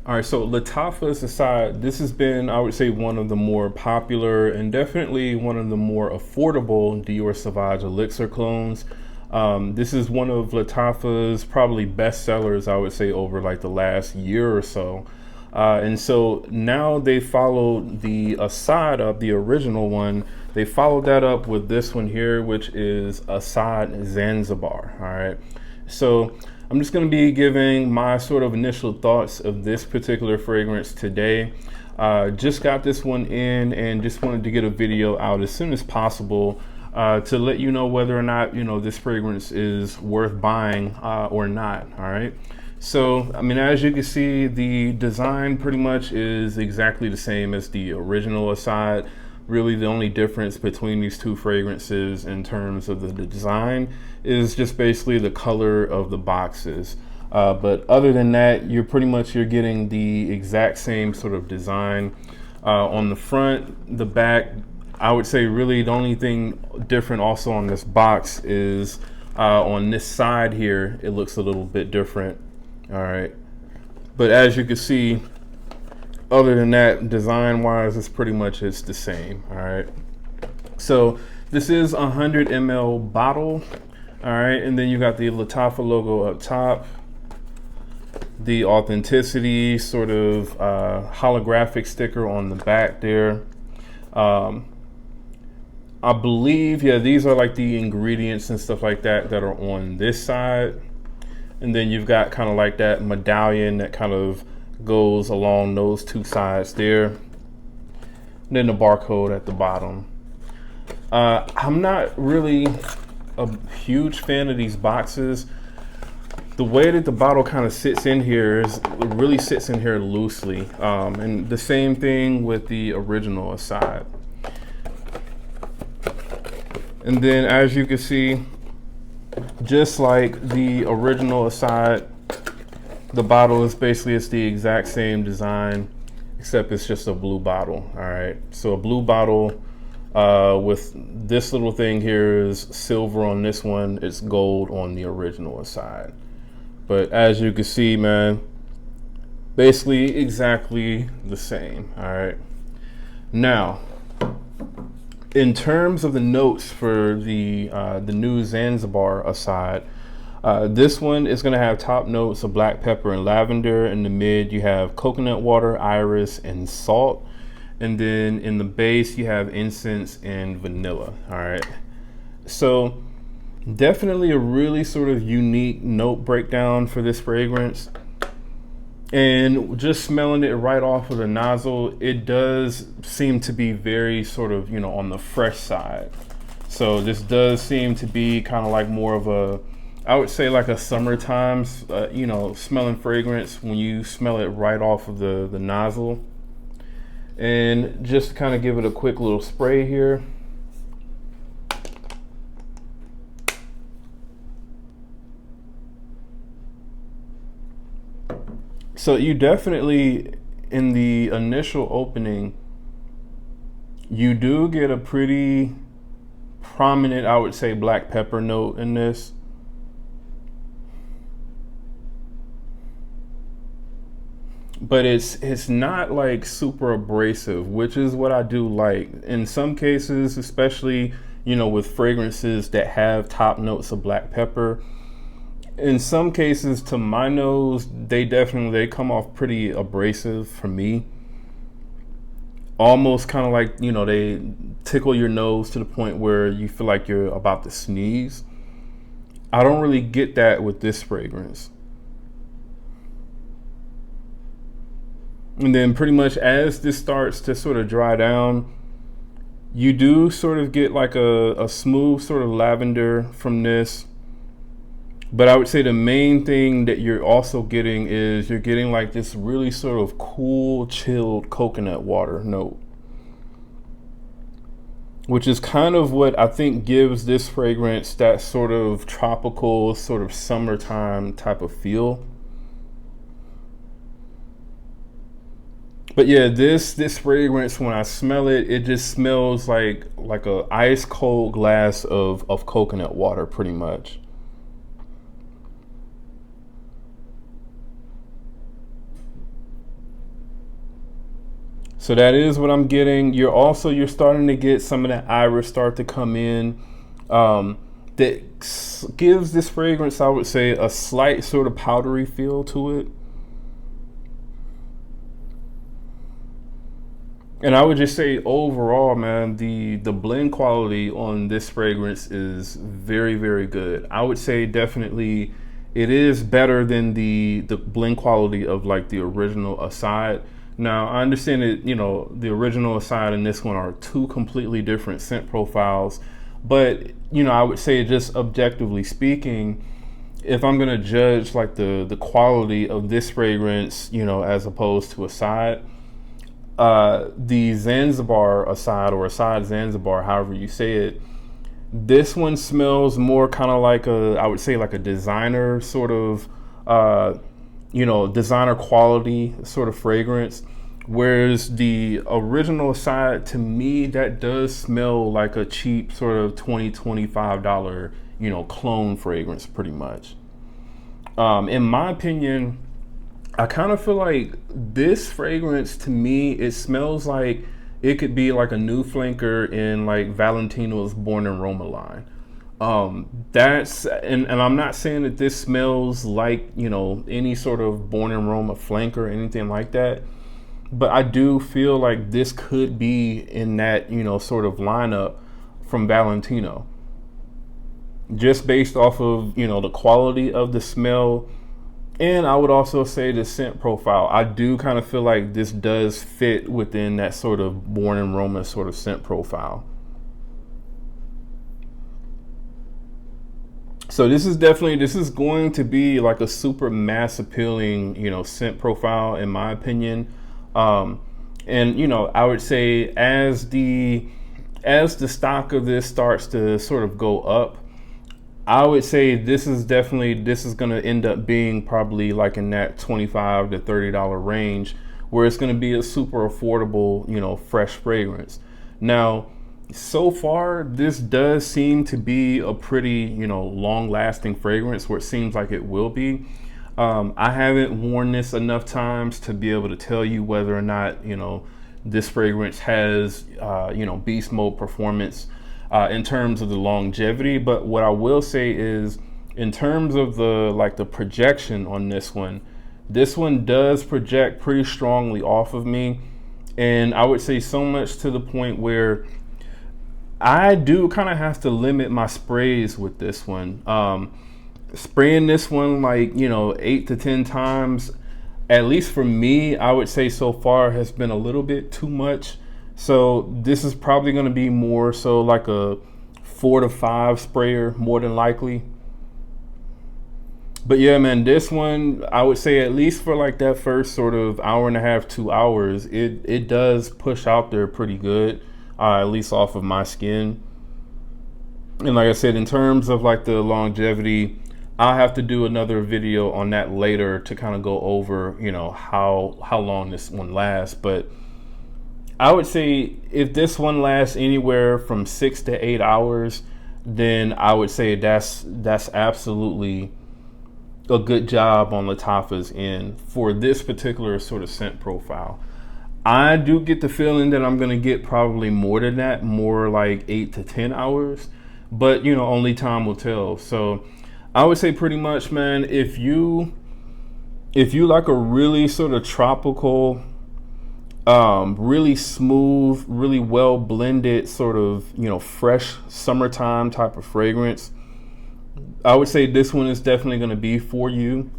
All right, so Lattafa Asad, this has been, I would say, one of the more popular and definitely one of the more affordable Dior Sauvage Elixir clones. This is one of Lattafa's probably best sellers, I would say, over like the last year or so. And so now they followed the Asad up, the original one. They followed that up with this one here, which is Asad Zanzibar. All right. So I'm just going to be giving my sort of initial thoughts of this particular fragrance today. Just got this one in and just wanted to get a video out as soon as possible to let you know whether or not, this fragrance is worth buying or not. All right. So, I mean, as you can see, the design pretty much is exactly the same as the original Asad. Really, the only difference between these two fragrances in terms of the design is just basically the color of the boxes. But other than that, you're getting the exact same sort of design. On the front, the back, I would say really the only thing different also on this box is on this side here, it looks a little bit different. All right, but as you can see, other than that, design wise, it's the same. All right, so this is a 100 ml bottle. All right, and then you got the Lattafa logo up top, the authenticity sort of holographic sticker on the back there. I believe, yeah, these are like the ingredients and stuff like that that are on this side. And then you've got kind of like that medallion that kind of goes along those two sides there. And then the barcode at the bottom. I'm not really a huge fan of these boxes. The way that the bottle kind of sits in here really sits in here loosely. And the same thing with the original Asad. And then as you can see, just like the original Asad, the bottle is basically, it's the exact same design, except it's just a blue bottle. All right, so a blue bottle with this little thing here is silver on this one, it's gold on the original Asad. But as you can see, man, basically exactly the same. All right, now in terms of the notes for the new Zanzibar Asad, this one is going to have top notes of black pepper and lavender. In the mid, you have coconut water, iris, and salt. And then in the base, you have incense and vanilla. All right. So definitely a really sort of unique note breakdown for this fragrance. And just smelling it right off of the nozzle, it does seem to be very sort of, on the fresh side. So this does seem to be kind of like more of a, I would say like a summertime, smelling fragrance when you smell it right off of the nozzle. And just to kind of give it a quick little spray here. So you definitely, in the initial opening, you do get a pretty prominent, I would say, black pepper note in this. But it's not like super abrasive, which is what I do like. In some cases, especially, with fragrances that have top notes of black pepper, in some cases, to my nose, they come off pretty abrasive for me. Almost kind of like, they tickle your nose to the point where you feel like you're about to sneeze. I don't really get that with this fragrance. And then pretty much as this starts to sort of dry down, you do sort of get like a smooth sort of lavender from this. But I would say the main thing that you're also getting is you're getting like this really sort of cool, chilled coconut water note, which is kind of what I think gives this fragrance that sort of tropical, sort of summertime type of feel. But yeah, this fragrance, when I smell it, it just smells like a ice cold glass of coconut water, pretty much. So that is what I'm getting. You're starting to get some of that iris start to come in. That gives this fragrance, I would say, a slight sort of powdery feel to it. And I would just say overall, man, the blend quality on this fragrance is very, very good. I would say definitely it is better than the blend quality of like the original Asad. Now I understand that, you know, the original Asad and this one are two completely different scent profiles, but you know, I would say just objectively speaking, if I'm gonna judge like the quality of this fragrance, you know, as opposed to Asad, the Zanzibar Asad, or Asad Zanzibar, however you say it, this one smells more kind of like I would say like a designer sort of, you know, designer quality sort of fragrance. Whereas the original Asad, to me, that does smell like a cheap sort of $20-$25, you know, clone fragrance pretty much. In my opinion, I kind of feel like this fragrance, to me, it smells like it could be like a new flanker in like Valentino's Born in Roma line. And I'm not saying that this smells like, you know, any sort of Born in Roma flanker or anything like that, but I do feel like this could be in that, you know, sort of lineup from Valentino, just based off of, you know, the quality of the smell. And I would also say the scent profile. I do kind of feel like this does fit within that sort of Born in Roma sort of scent profile. So this is going to be like a super mass appealing, you know, scent profile in my opinion. And you know, I would say as the stock of this starts to sort of go up, I would say this is going to end up being probably like in that $25 to $30 range, where it's going to be a super affordable, you know, fresh fragrance. Now, so far, this does seem to be a pretty, you know, long lasting fragrance, where it seems like it will be. I haven't worn this enough times to be able to tell you whether or not, you know, this fragrance has, you know, beast mode performance in terms of the longevity. But what I will say is, in terms of the projection on this one does project pretty strongly off of me. And I would say so much to the point where I do kind of have to limit my sprays with this one. Spraying this one like, you know, 8 to 10 times, at least for me, I would say so far has been a little bit too much. So this is probably going to be more so like a 4 to 5 sprayer, more than likely. But yeah, man, this one, I would say at least for like that first sort of hour and a half, 2 hours, it does push out there pretty good, at least off of my skin. And like I said, in terms of like the longevity, I'll have to do another video on that later to kind of go over, you know, how long this one lasts. But I would say if this one lasts anywhere from 6 to 8 hours, then I would say that's absolutely a good job on Lattafa's end for this particular sort of scent profile. I do get the feeling that I'm going to get probably more than that, more like 8 to 10 hours, but you know, only time will tell. So I would say pretty much, man, if you like a really sort of tropical, really smooth, really well blended sort of, you know, fresh summertime type of fragrance, I would say this one is definitely going to be for you.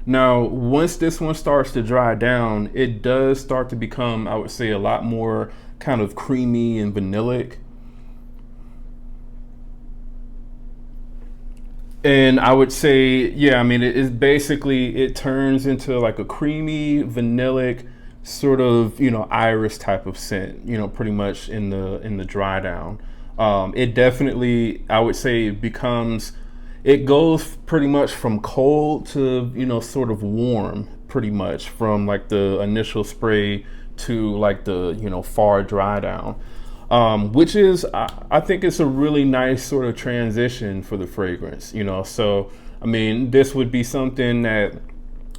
Now, once this one starts to dry down, it does start to become, I would say, a lot more kind of creamy and vanillic. And I would say, yeah, I mean, it turns into like a creamy, vanillic sort of, you know, iris type of scent, you know, pretty much in the dry down. It definitely, I would say, it goes pretty much from cold to, you know, sort of warm, pretty much from like the initial spray to like the, you know, far dry down. Which is, I think it's a really nice sort of transition for the fragrance, you know. So, I mean, this would be something that,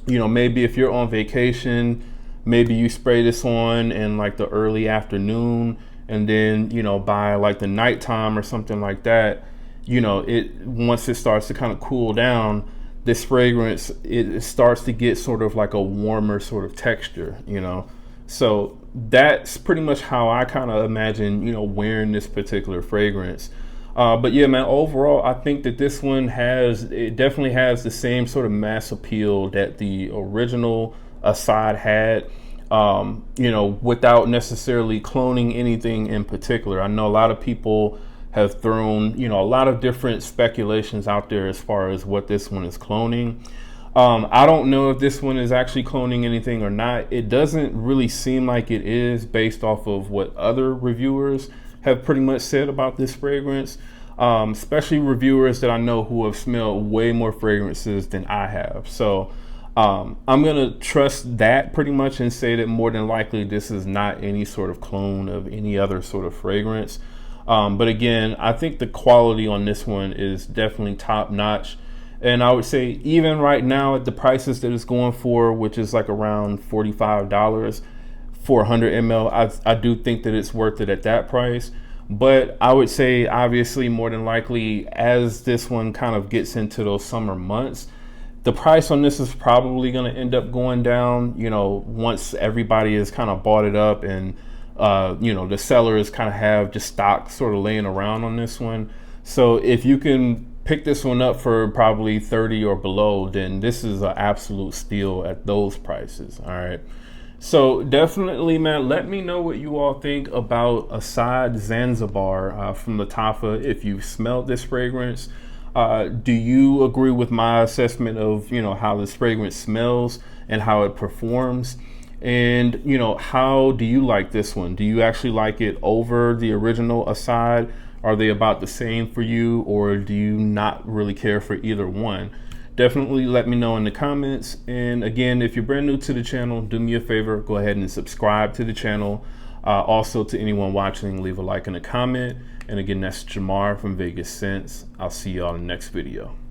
you know, maybe if you're on vacation, maybe you spray this on in like the early afternoon, and then, you know, by like the nighttime or something like that, you know, it once it starts to kind of cool down, this fragrance, it starts to get sort of like a warmer sort of texture, you know. So that's pretty much how I kind of imagine, you know, wearing this particular fragrance. But yeah, man, overall, I think that this one it definitely has the same sort of mass appeal that the original Asad had, you know, without necessarily cloning anything in particular. I know a lot of people have thrown, you know, a lot of different speculations out there as far as what this one is cloning. I don't know if this one is actually cloning anything or not. It doesn't really seem like it is, based off of what other reviewers have pretty much said about this fragrance, especially reviewers that I know who have smelled way more fragrances than I have. So I'm gonna trust that pretty much and say that more than likely this is not any sort of clone of any other sort of fragrance. But again, I think the quality on this one is definitely top notch. And I would say even right now at the prices that it's going for, which is like around $45 for 100 ml, I do think that it's worth it at that price. But I would say obviously more than likely, as this one kind of gets into those summer months, the price on this is probably going to end up going down, you know, once everybody has kind of bought it up and you know, the sellers kind of have just stock sort of laying around on this one. So if you can pick this one up for probably 30 or below, then this is an absolute steal at those prices. All right. So definitely, man, let me know what you all think about Asad Zanzibar from Lattafa. If you've smelled this fragrance, do you agree with my assessment of, you know, how this fragrance smells and how it performs? And, you know, how do you like this one? Do you actually like it over the original Asad? Are they about the same for you, or do you not really care for either one? Definitely let me know in the comments. And again, if you're brand new to the channel, do me a favor, go ahead and subscribe to the channel. Also, to anyone watching, leave a like and a comment. And again, that's Jamar from Vegas Sense. I'll see y'all in the next video.